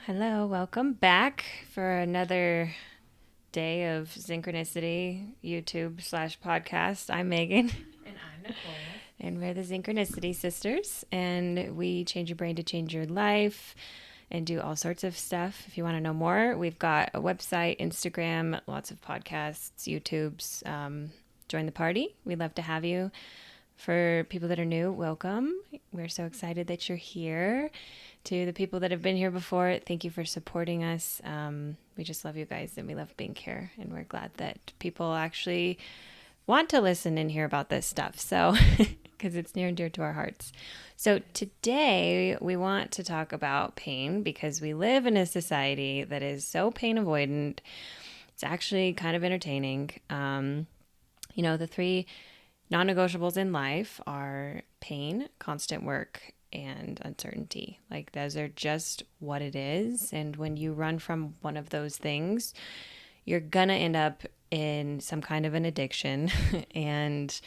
Hello, welcome back for another day of Synchronicity YouTube/podcast. I'm Megan. And I'm Nicole. And we're the Synchronicity Sisters, and we change your brain to change your life and do all sorts of stuff. If you want to know more, we've got a website, Instagram, lots of podcasts, YouTubes. Join the party. We'd love to have you. For people that are new, welcome. We're so excited that you're here. To the people that have been here before, thank you for supporting us. We just love you guys and we love being here. And we're glad that people actually want to listen and hear about this stuff. So, because it's near and dear to our hearts. So, today we want to talk about pain because we live in a society that is so pain avoidant. It's actually kind of entertaining. The three non negotiables in life are pain, constant work, and uncertainty. Like, those are just what it is. And when you run from one of those things, you're going to end up in some kind of an addiction. And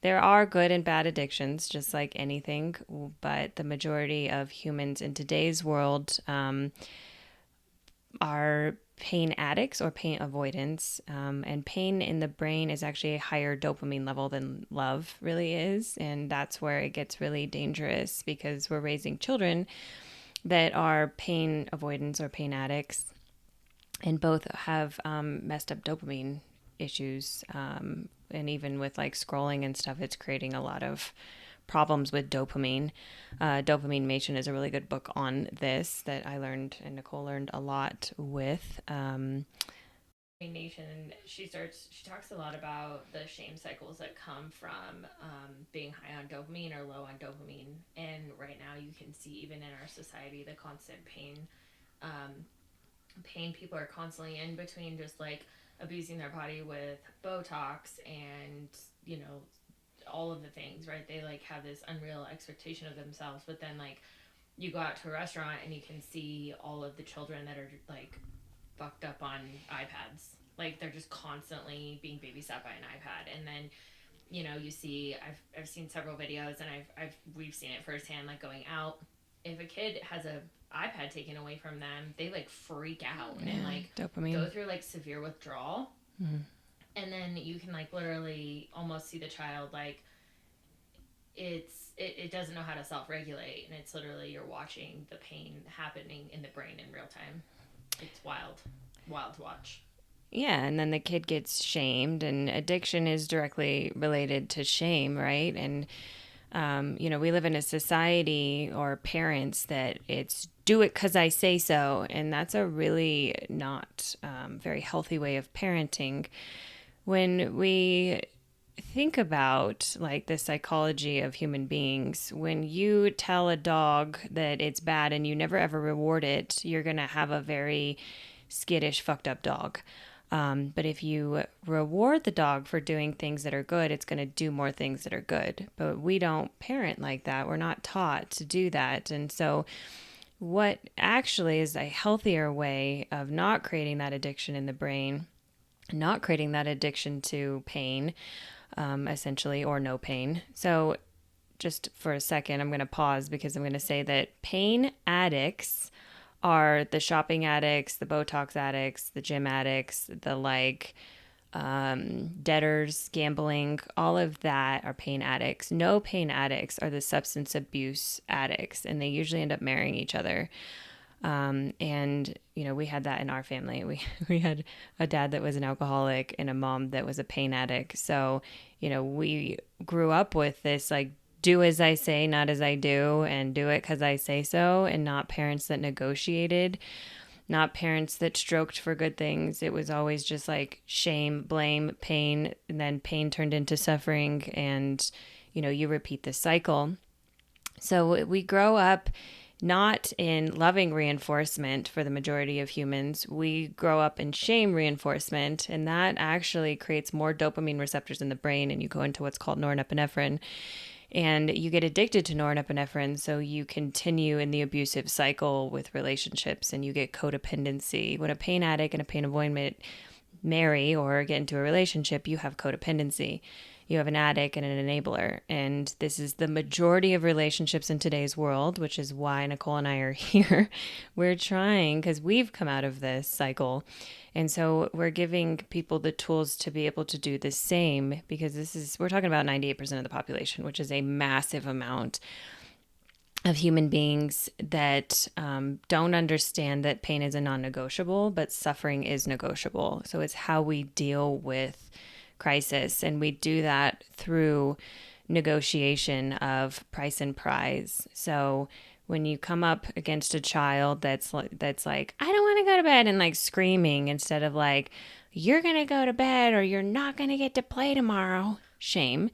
there are good and bad addictions, just like anything. But the majority of humans in today's world are pain addicts or pain avoidance. And pain in the brain is actually a higher dopamine level than love really is. And that's where it gets really dangerous because we're raising children that are pain avoidance or pain addicts. And both have messed up dopamine issues. And even with like scrolling and stuff, it's creating a lot of problems with dopamine. Dopamine Mation is a really good book on this that I learned and Nicole learned a lot with. Nation, she talks a lot about the shame cycles that come from being high on dopamine or low on dopamine. And right now, you can see even in our society the constant pain people are constantly in between, just like abusing their body with Botox and all of the things. Right? They like have this unreal expectation of themselves, but then like you go out to a restaurant and you can see all of the children that are like fucked up on iPads. Like they're just constantly being babysat by an iPad, and then you see I've seen several videos, and we've seen it firsthand. Like going out, if a kid has a iPad taken away from them, they like freak out and like Dopamine. go through like severe withdrawal. And then you can like literally almost see the child like it doesn't know how to self-regulate, and it's literally you're watching the pain happening in the brain in real time. It's wild to watch. Yeah, and then the kid gets shamed, and addiction is directly related to shame, right? And we live in a society or parents that it's do it because I say so. And that's a really not very healthy way of parenting. When we think about like the psychology of human beings, when you tell a dog that it's bad and you never ever reward it, you're going to have a very skittish, fucked up dog. But if you reward the dog for doing things that are good, it's going to do more things that are good. But we don't parent like that. We're not taught to do that. And so, what actually is a healthier way of not creating that addiction in the brain, not creating that addiction to pain, essentially, or no pain? So, just for a second, I'm going to pause because I'm going to say that pain addicts are the shopping addicts, the Botox addicts, the gym addicts, the debtors, gambling, all of that are pain addicts. No pain addicts are the substance abuse addicts, and they usually end up marrying each other. We had that in our family. We had a dad that was an alcoholic and a mom that was a pain addict. So, we grew up with this like do as I say, not as I do, and do it because I say so, and not parents that negotiated, not parents that stroked for good things. It was always just like shame, blame, pain, and then pain turned into suffering, and you repeat this cycle. So we grow up not in loving reinforcement for the majority of humans. We grow up in shame reinforcement, and that actually creates more dopamine receptors in the brain, and you go into what's called norepinephrine. And you get addicted to norepinephrine, so you continue in the abusive cycle with relationships, and you get codependency. When a pain addict and a pain avoidant marry or get into a relationship, you have codependency. You have an addict and an enabler. And this is the majority of relationships in today's world, which is why Nicole and I are here. We're trying, because we've come out of this cycle. And so we're giving people the tools to be able to do the same, because we're talking about 98% of the population, which is a massive amount of human beings that don't understand that pain is a non-negotiable, but suffering is negotiable. So it's how we deal with crisis, and we do that through negotiation of price and prize. So when you come up against a child that's like, I don't want to go to bed, and like screaming instead of like, you're going to go to bed or you're not going to get to play tomorrow, shame,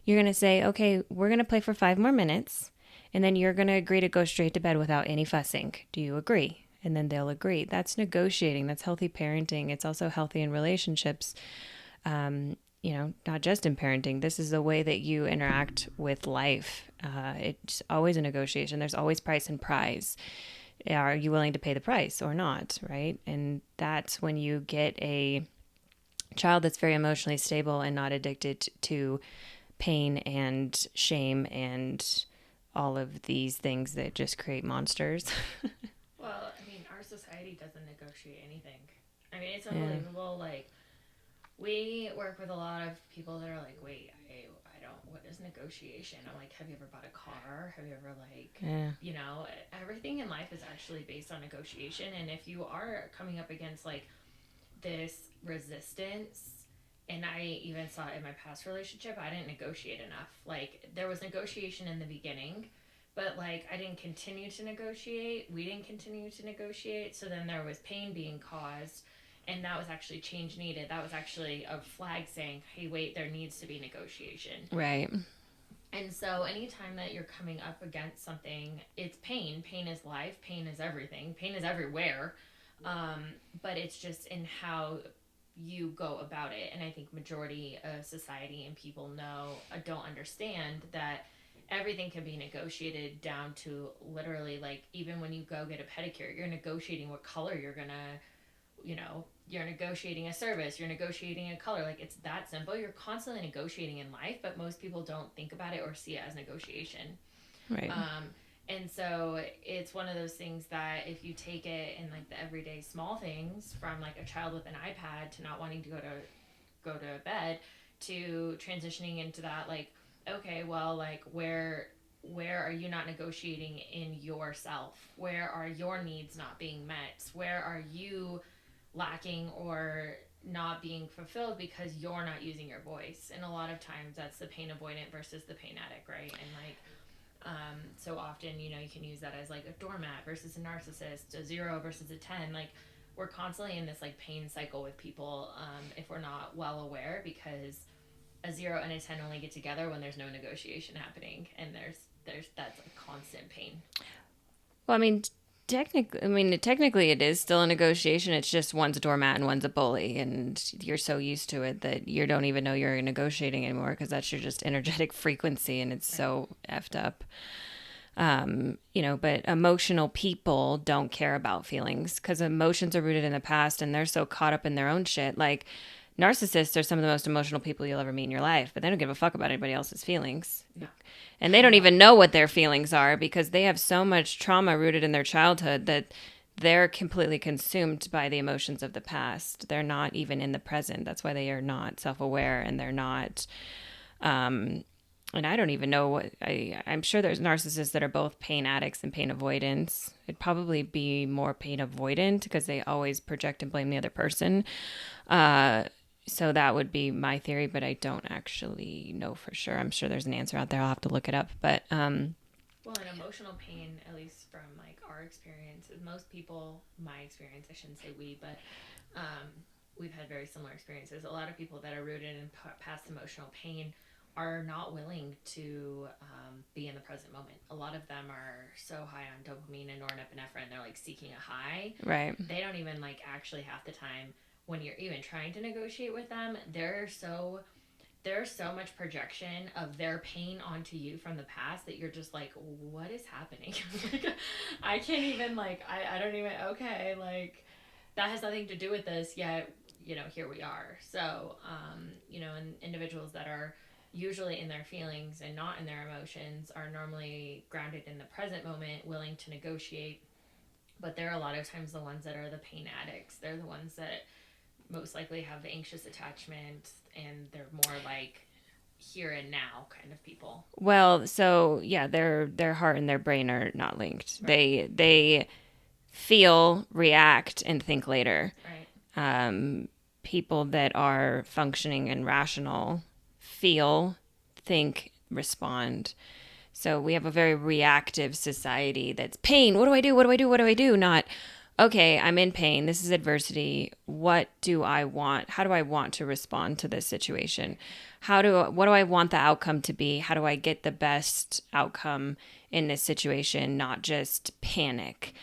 you're going to say, okay, we're going to play for 5 more minutes, and then you're going to agree to go straight to bed without any fussing. Do you agree? And then they'll agree. That's negotiating. That's healthy parenting. It's also healthy in relationships. Not just in parenting. This is the way that you interact with life. It's always a negotiation. There's always price and prize. Are you willing to pay the price or not? Right. And that's when you get a child that's very emotionally stable and not addicted to pain and shame and all of these things that just create monsters. Well, I mean, our society doesn't negotiate anything. I mean, it's Yeah. unbelievable. Like, we work with a lot of people that are like, wait, I don't, what is negotiation? I'm like, have you ever bought a car? Have you ever, like, Yeah. everything in life is actually based on negotiation. And if you are coming up against, like, this resistance, and I even saw it in my past relationship, I didn't negotiate enough. Like, there was negotiation in the beginning, but like I didn't continue to negotiate. We didn't continue to negotiate. So then there was pain being caused, and that was actually change needed. That was actually a flag saying, hey, wait, there needs to be negotiation. Right. And so anytime that you're coming up against something, it's pain. Pain is life. Pain is everything. Pain is everywhere. But it's just in how you go about it. And I think majority of society and people don't understand that everything can be negotiated down to literally, like, even when you go get a pedicure, you're negotiating what color you're gonna, you're negotiating a service, you're negotiating a color. Like, it's that simple. You're constantly negotiating in life, but most people don't think about it or see it as negotiation. Right. And so it's one of those things that if you take it in like the everyday small things, from like a child with an iPad to not wanting to go to bed, to transitioning into that, like, okay, well, like, where are you not negotiating in yourself? Where are your needs not being met? Where are you lacking or not being fulfilled because you're not using your voice? And a lot of times that's the pain avoidant versus the pain addict, right? And like, so often, you can use that as like a doormat versus a narcissist, a 0 versus a 10. Like, we're constantly in this like pain cycle with people, if we're not well aware, because a 0 and a 10 only get together when there's no negotiation happening, and there's that's a constant pain. Well, technically, it is still a negotiation. It's just one's a doormat and one's a bully, and you're so used to it that you don't even know you're negotiating anymore, because that's your just energetic frequency, and it's so effed up. But emotional people don't care about feelings, because emotions are rooted in the past, and they're so caught up in their own shit. Like, narcissists are some of the most emotional people you'll ever meet in your life, but they don't give a fuck about anybody else's feelings. No. And they don't even know what their feelings are, because they have so much trauma rooted in their childhood that they're completely consumed by the emotions of the past. They're not even in the present. That's why they are not self-aware, and they're not and I don't even know I'm sure there's narcissists that are both pain addicts and pain avoidants. It'd probably be more pain avoidant, because they always project and blame the other person. So that would be my theory, but I don't actually know for sure. I'm sure there's an answer out there. I'll have to look it up. But well, an emotional pain, at least from like our experience, most people, my experience, I shouldn't say we, but we've had very similar experiences. A lot of people that are rooted in past emotional pain are not willing to be in the present moment. A lot of them are so high on dopamine and norepinephrine, they're like seeking a high. right. They don't even like actually half the time, when you're even trying to negotiate with them, there's so much projection of their pain onto you from the past that you're just like, what is happening? Like, I can't even, like, I don't even, okay, like, that has nothing to do with this, yet here we are. So and individuals that are usually in their feelings and not in their emotions, are normally grounded in the present moment, willing to negotiate. But they're a lot of times the ones that are the pain addicts. They're the ones that most likely have the anxious attachment, and they're more like here and now kind of people. Well, so yeah, their heart and their brain are not linked. Right. They feel, react, and think later. Right. People that are functioning and rational feel, think, respond. So we have a very reactive society that's pain. What do I do? What do I do? What do I do? Not, okay, I'm in pain. This is adversity. What do I want? How do I want to respond to this situation? What do I want the outcome to be? How do I get the best outcome in this situation? Not just panic.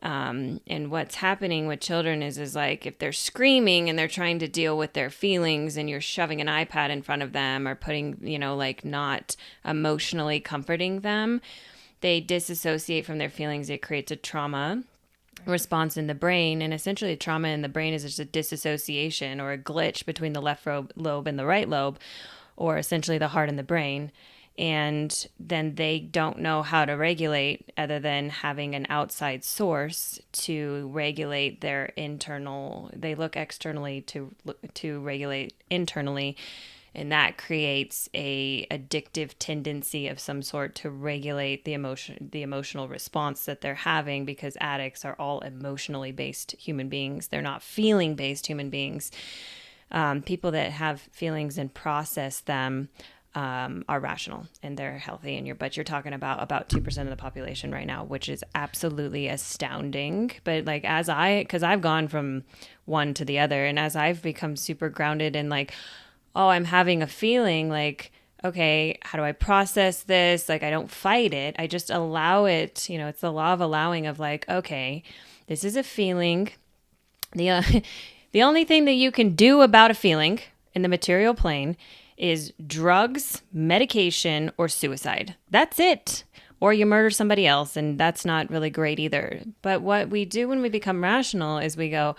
And what's happening with children is like if they're screaming and they're trying to deal with their feelings and you're shoving an iPad in front of them or putting, like not emotionally comforting them, they disassociate from their feelings. It creates a trauma response in the brain. And essentially, trauma in the brain is just a disassociation or a glitch between the left lobe and the right lobe, or essentially the heart and the brain. And then they don't know how to regulate other than having an outside source to regulate their internal. They look externally to regulate internally, and that creates a addictive tendency of some sort to regulate the emotional response that they're having, because addicts are all emotionally based human beings. They're not feeling based human beings. People that have feelings and process them are rational and they're healthy. But you're talking about 2% of the population right now, which is absolutely astounding. But like because I've gone from one to the other, and as I've become super grounded and like, oh, I'm having a feeling, like, okay, how do I process this? Like, I don't fight it. I just allow it. It's the law of allowing, of like, okay, this is a feeling. The the only thing that you can do about a feeling in the material plane is drugs, medication, or suicide. That's it. Or you murder somebody else, and that's not really great either. But what we do when we become rational is we go,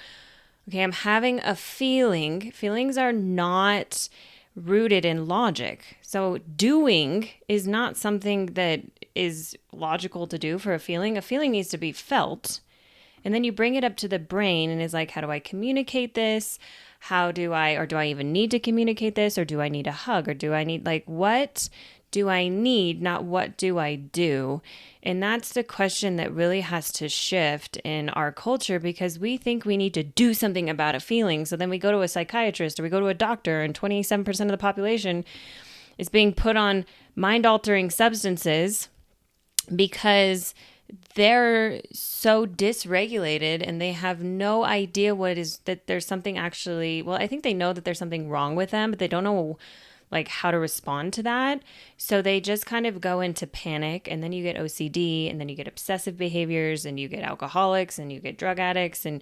okay, I'm having a feeling. Feelings are not rooted in logic. So doing is not something that is logical to do for a feeling. A feeling needs to be felt. And then you bring it up to the brain and is like, how do I communicate this? Do I even need to communicate this? Or do I need a hug? Or do I need, like, what do I need? Not what do I do? And that's the question that really has to shift in our culture, because we think we need to do something about a feeling. So then we go to a psychiatrist or we go to a doctor, and 27% of the population is being put on mind altering substances because they're so dysregulated and they have no idea that there's something actually, well, I think they know that there's something wrong with them, but they don't know like how to respond to that. So they just kind of go into panic, and then you get OCD, and then you get obsessive behaviors, and you get alcoholics, and you get drug addicts. And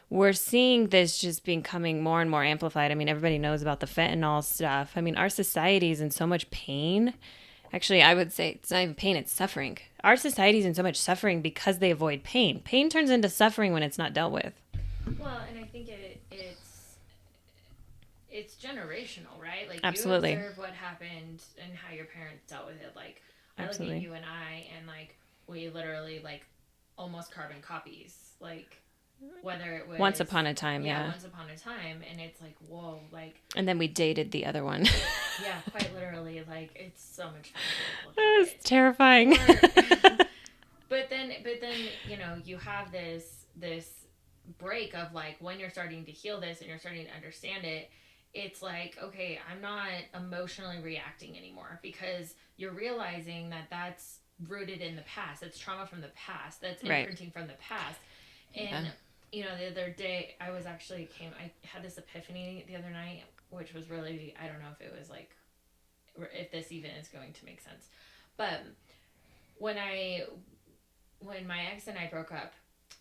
we're seeing this just becoming more and more amplified. I mean, everybody knows about the fentanyl stuff. I mean, our society is in so much pain. Actually, I would say it's not even pain, it's suffering. Our society's in so much suffering because they avoid pain. Pain turns into suffering when it's not dealt with. Well, and I think it's generational, right? Like, Absolutely. you observe what happened and how your parents dealt with it. Like, I Absolutely. look at you and like, we literally, like, almost carbon copies. Like, whether it was... Once upon a time, yeah. Once upon a time. And it's like, whoa, like... And then we dated the other one. Yeah, quite literally. Like, it's so much fun to look It's at it. terrifying. But then, you have this break of, like, when you're starting to heal this and you're starting to understand it, it's like, okay, I'm not emotionally reacting anymore, because you're realizing that that's rooted in the past. That's trauma from the past. That's imprinting from the past. And, the other day, I had this epiphany the other night, which was really, I don't know if it was like, if this even is going to make sense. But when my ex and I broke up,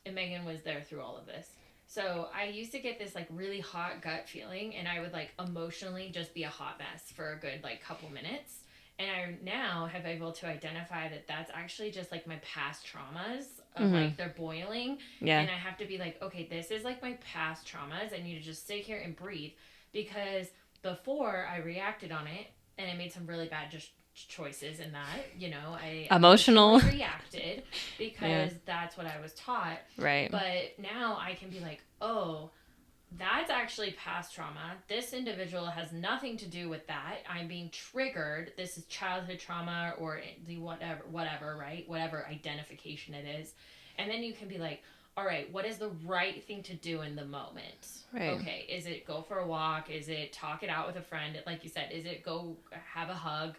and Megan was there through all of this. So I used to get this like really hot gut feeling, and I would like emotionally just be a hot mess for a good like couple minutes. And I now have able to identify that that's actually just like my past traumas of like they're boiling. Yeah. And I have to be like, okay, this is like my past traumas. I need to just sit here and breathe, because before I reacted on it, and I made some really bad just choices in that. I Emotional. emotionally reacted Yeah. because that's what I was taught. Right. But now I can be like, oh, that's actually past trauma. This individual has nothing to do with that. I'm being triggered. This is childhood trauma or the whatever, right? Whatever identification it is. And then you can be like, all right, what is the right thing to do in the moment? Right. Okay, is it go for a walk? Is it talk it out with a friend? Like you said, is it go have a hug?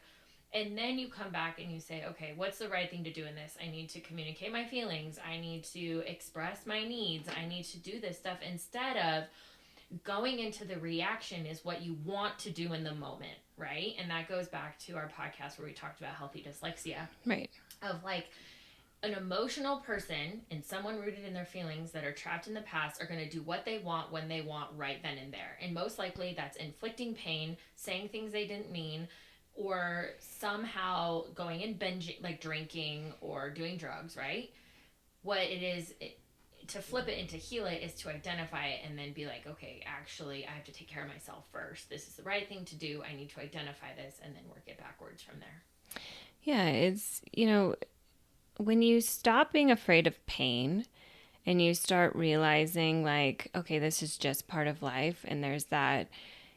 And then you come back and you say, okay, what's the right thing to do in this? I need to communicate my feelings. I need to express my needs. I need to do this stuff instead of going into the reaction is what you want to do in the moment, right? And that goes back to our podcast where we talked about healthy dyslexia. Right. Of like, an emotional person and someone rooted in their feelings that are trapped in the past are going to do what they want when they want right then and there. And most likely that's inflicting pain, saying things they didn't mean, or somehow going and binging, like drinking or doing drugs, right? What it is, to flip it and to heal it is to identify it and then be like, okay, actually, I have to take care of myself first. This is the right thing to do. I need to identify this and then work it backwards from there. Yeah. It's, when you stop being afraid of pain and you start realizing like, okay, this is just part of life, and there's that,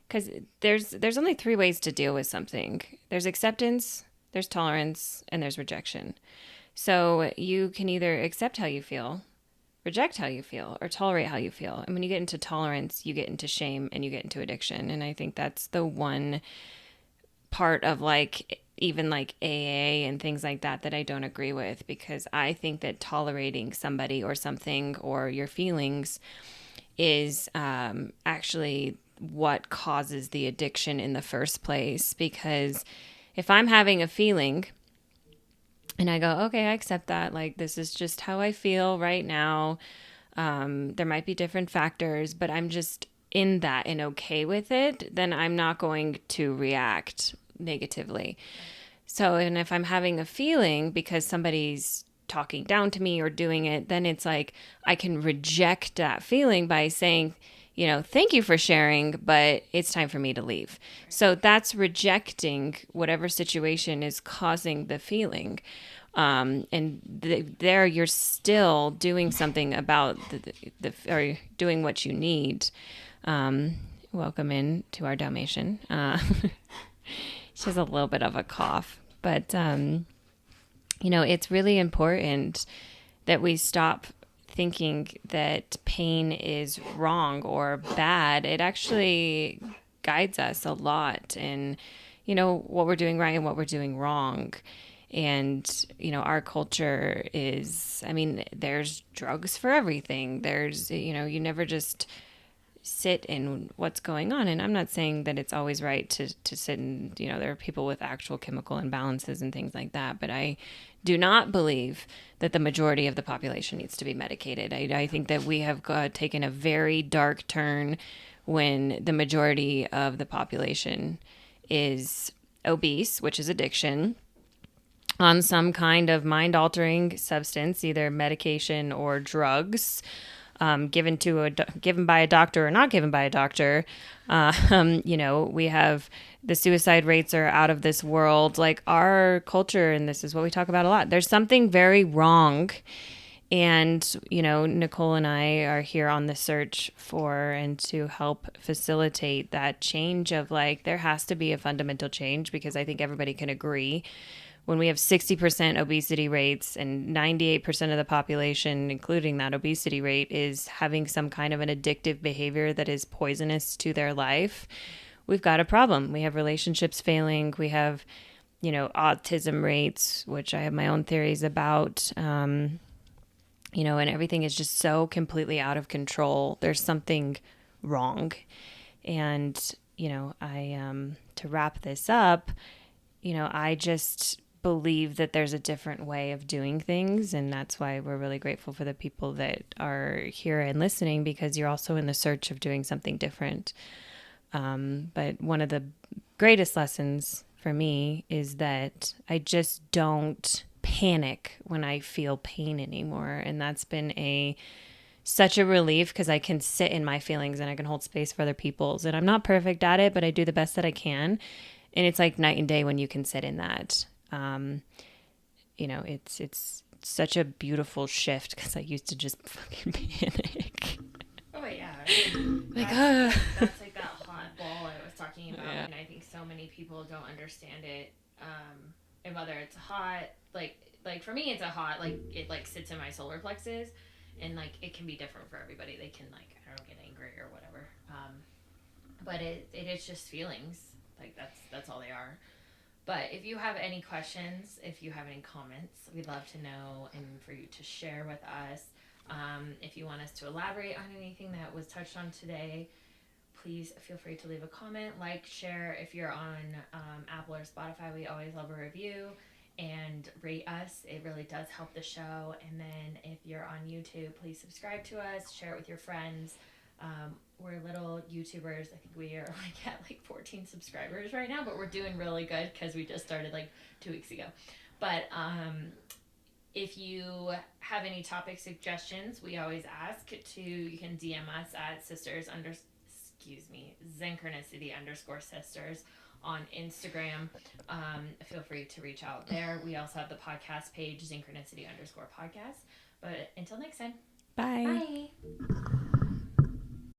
because there's only three ways to deal with something. There's acceptance, there's tolerance, and there's rejection. So you can either accept how you feel, reject how you feel, or tolerate how you feel. And when you get into tolerance, you get into shame and you get into addiction. And I think that's the one part of like even like AA and things like that I don't agree with, because I think that tolerating somebody or something or your feelings is actually what causes the addiction in the first place. Because if I'm having a feeling and I go, okay, I accept that, like this is just how I feel right now. There might be different factors, but I'm just in that and okay with it, then I'm not going to react negatively. So, and if I'm having a feeling because somebody's talking down to me or doing it, then it's like I can reject that feeling by saying, thank you for sharing, but it's time for me to leave. So that's rejecting whatever situation is causing the feeling. There you're still doing something about or doing what you need. Welcome in to our Dalmatian. She has a little bit of a cough, but it's really important that we stop thinking that pain is wrong or bad. It actually guides us a lot in, what we're doing right and what we're doing wrong. And, our culture is, there's drugs for everything. There's, you never just sit in what's going on. And I'm not saying that it's always right to sit and, there are people with actual chemical imbalances and things like that. But I do not believe that the majority of the population needs to be medicated. I think that we have taken a very dark turn when the majority of the population is obese, which is addiction, on some kind of mind-altering substance, either medication or drugs, given by a doctor or not given by a doctor. We have the suicide rates are out of this world. Like our culture, and this is what we talk about a lot. There's something very wrong. And, Nicole and I are here on the search for and to help facilitate that change of like, there has to be a fundamental change, because I think everybody can agree when we have 60% obesity rates and 98% of the population, including that obesity rate, is having some kind of an addictive behavior that is poisonous to their life, we've got a problem. We have relationships failing. We have, autism rates, which I have my own theories about, and everything is just so completely out of control. There's something wrong. And, to wrap this up, I just believe that there's a different way of doing things. And that's why we're really grateful for the people that are here and listening, because you're also in the search of doing something different. But one of the greatest lessons for me is that I just don't panic when I feel pain anymore. And that's been such a relief, because I can sit in my feelings and I can hold space for other people's. And I'm not perfect at it, but I do the best that I can. And it's like night and day when you can sit in that. You know, it's such a beautiful shift because I used to just fucking panic. Oh yeah, I mean Like, that's like that hot ball I was talking about, yeah. and I think so many people don't understand it. And whether it's hot, like for me, it's a hot like it like sits in my solar plexus, and like it can be different for everybody. They can like I don't know, get angry or whatever. But it is just feelings. Like that's all they are. But if you have any questions, if you have any comments, we'd love to know and for you to share with us. If you want us to elaborate on anything that was touched on today, please feel free to leave a comment, like, share. If you're on Apple or Spotify, we always love a review and rate us. It really does help the show. And then if you're on YouTube, please subscribe to us, share it with your friends. We're little YouTubers. I think we are like at like 14 subscribers right now, but we're doing really good because we just started like 2 weeks ago. But if you have any topic suggestions, we always ask to, you can DM us at Synchronicity_sisters on Instagram. Feel free to reach out there. We also have the podcast page, Synchronicity_podcast. But until next time, Bye. bye.